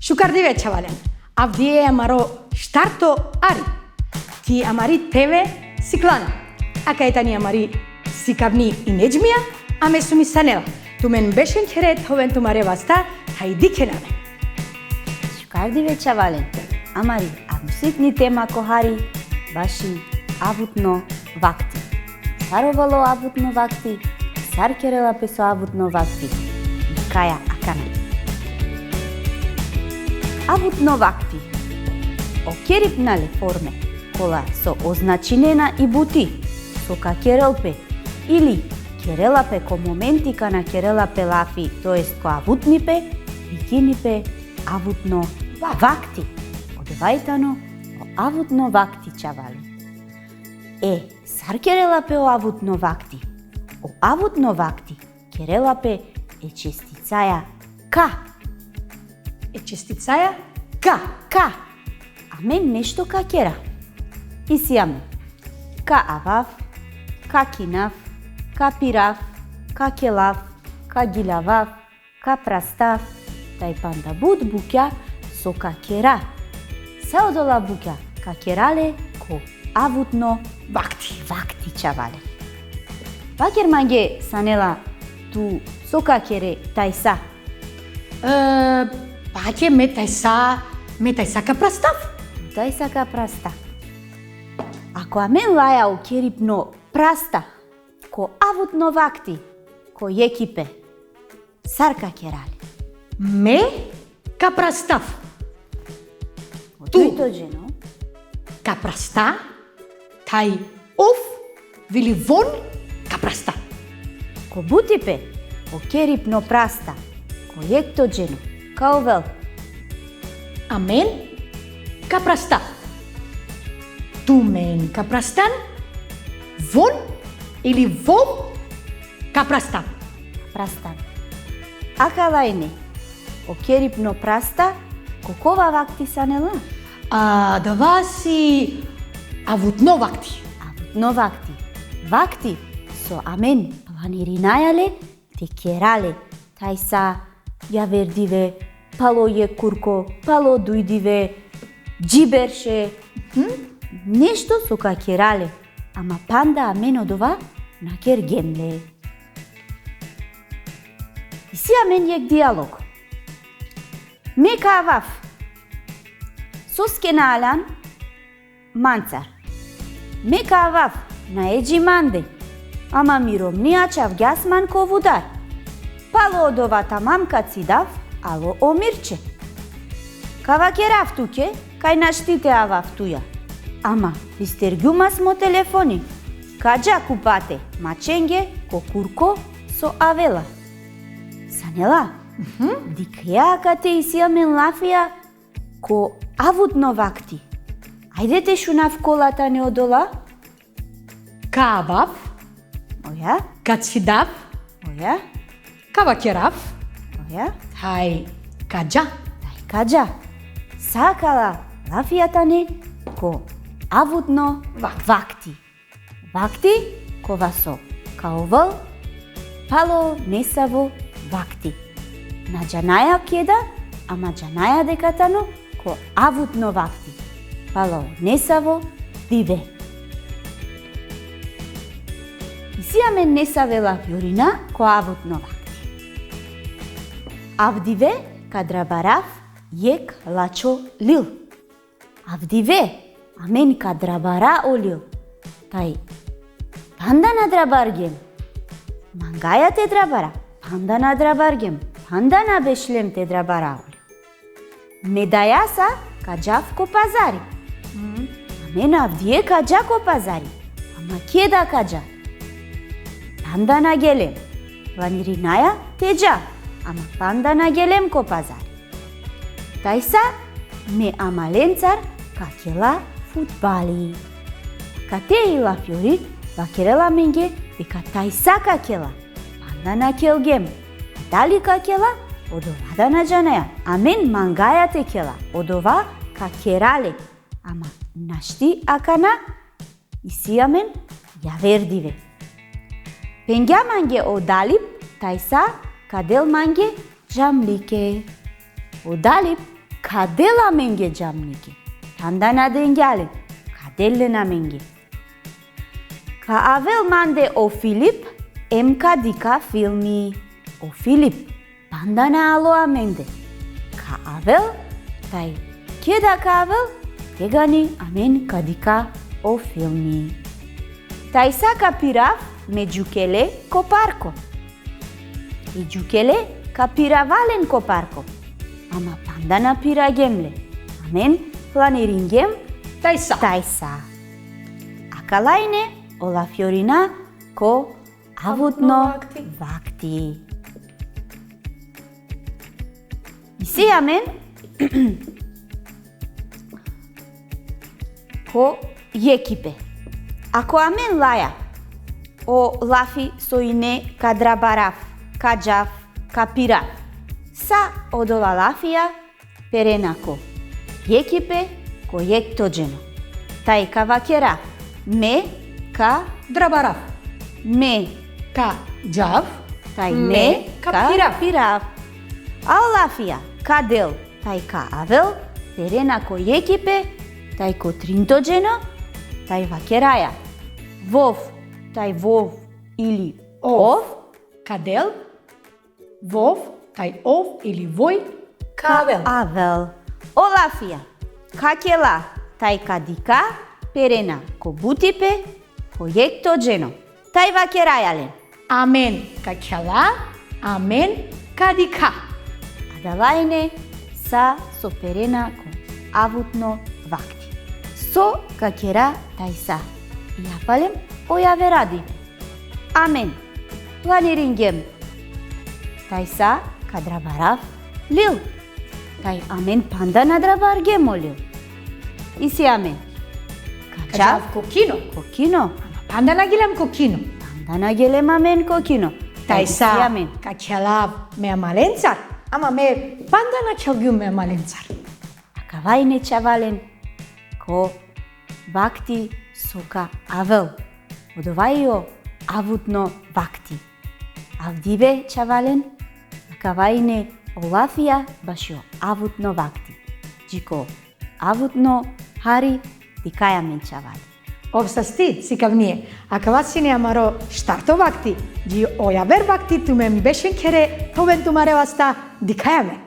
Shukardivе chavalen. Avdie amaro starto ari. Ti amari teve siklana. Akaitani amari sikavni inejmia amesumi sanela. Tumen beshen cheret hoven tumare vasta haidi kename. Shukardivе chavalen. Amari amsitni tema kohari bashi avutno vakti. Sarovalo avutno vakti. Sarkerela peso avutno vakti. Kaya akana. Avutno vakti. Okjeripnale forme, кола со означинена и бути, со ка керелпе или керелапе ко моментика на керелапе лафи, тоест ко авутнипе, викинипе, авутно vakti. Одевајтано о авутно vakti чавали. Сар керелапе о авутно vakti. О авутно vakti керелапе е честицаја ка. Честицаја ка. Ка. Амен нешто ка кера. И сијаме. Ка авав, ка кинав, ка пирав, ка келав, ка гилавав, ка прастав, тај панда буд буќа со ка кера. Се одола буќа ка керале ко авутно Vakti. vakti чавале. Вакер манге санела ту со ка кере тај са. Pace metaisa ka prastав. Тај са ка праста. Ако амен лаја о керипно праста, ко авутно vakti, ко јекипе, сарка керале. Ме ka prastав. Тој жено, Ka prasta, тај оф вили вон ka prasta. ко бутипе, о керипно праста, ко јекто жено, као вел, Amen ka prasta. Tu men ka prastan, von ili vom ka prastan. прастан. Ака лајне, о керипно праста, ко кова vakti санела, Това си авутно vakti. авутно vakti. Vakti со амен планиринајале, те керале, тај са јавердиве, пало јекурко, пало дујдиве, джиберше, нешто со ка керале, ама панда амен одова на кер гемле. И си амен јек диалог. Ме кавав, соскена алан, манцар. Ме кавав, на еджи манде, ама миромнијачав гјасман ко вудар. Пало одова тамам кацидав, ало омирче. Кава керав туке, кај наштите авав туја. Ама, истергјума смо телефони. Каджа купате, маченге, ко курко, со авела. Санела, дикја кате исиамен лафија, ко авутно vakti. Ајдете шунав колата не одола? Кавав, Оја, кацидав, оја, кавакерав, оја. тај каджа. Тај каджа, сакала лафијата не ко авутно vakti. Vakti кова со као вол, пало несаво vakti. На џанаја кеда, ама џанаја декатано ко авутно vakti. Пало несаво виве. Исиаме несавела јорина ко авутно vakti. Авдиве кадрабарав јек лачо лил. Авдиве амен кадрабара олил. Тај панда на драбаргем. Мангаја те драбара, панда на драбаргем, панда на бешлем те драбара олил. Медајаса каджав ко пазари. Амен авдие каджа ко пазари. Ама кеда каджа? Панда на гелем. Планиринаја теджа. Ама панда на гелем ко пазари. Тај са ме амаленцар какела футбали. Кате ила фјори, вакерела менге, дека тај са какела. Панда на келгем. Дали какела? Одова на џанаја. Амен мангаја те кела. Одова какерале. Ама нашти акана исиамен јавердиве. Пенгја манге одалип, тај са кадел манге џамлике. Одалип Cadela menge jamniki. Tandana dengyalin. Cadellena menge. Ca avel mande o Filip, emca dica filmi. O Filip, pandana alo amende. Ca avel, tai cheda ca avel, tegani amen cadica o filmi. Tai sa capiraf me giuchele coparco. I giuchele capiravalen coparco. Ama pandana piragemle. Amen planiringem Taisa. taisa. Akalaine o la Fiorina co avutno vakti. Isi amen co echipe. Ako amen laia. O lafi soine cadrabaraf, cajaf, capiraf. Sa odola lafia perenaco. Echipe co ectogeno. Tai cavachera. Me ca Drabaraf. me. Ca jav. Tai Me me ca ca piraf. piraf. Au lafia cadel. Tai ca avel. Perenaco echipe. Tai co trintogeno. Tai vacheraia. Vov. Tai vov ili ov. Cadel. Vov. Tai ov ili voi. Cavel. Avel. Olafia. Cachela. Tai cadica. Perena. Co butipe. Co ectogeno. Tai vacheraia. Amen. Cachela. Amen. Cadica. Adalaine. Sa so perena co avutno vakti. So cachera tai sa. Iapalem o iaveradi. Amen. Planiringem. Tai sa cadrabaraf lil. Tai amen pandana drabargem olil. Isi amen. Cachav Cajav cochino. cochino. Pandana gilem cochino. Pandana gelem amen cochino. Taisa. isi amen. Cachelav me amalenzar. Ama me pandana chelgiu me amalenzar. Acavaine chavalen co vakti soca avel. Odovaio avutno vakti. Avdive chavalen acavaine olafia basio avutno vakti. Gico avutno hari dikajamen chavali. Obsastit, sikavnie. Akavacine amaro starto vakti. Ji ojaver vakti tumen beshen kere toben tumare vasta dikajame.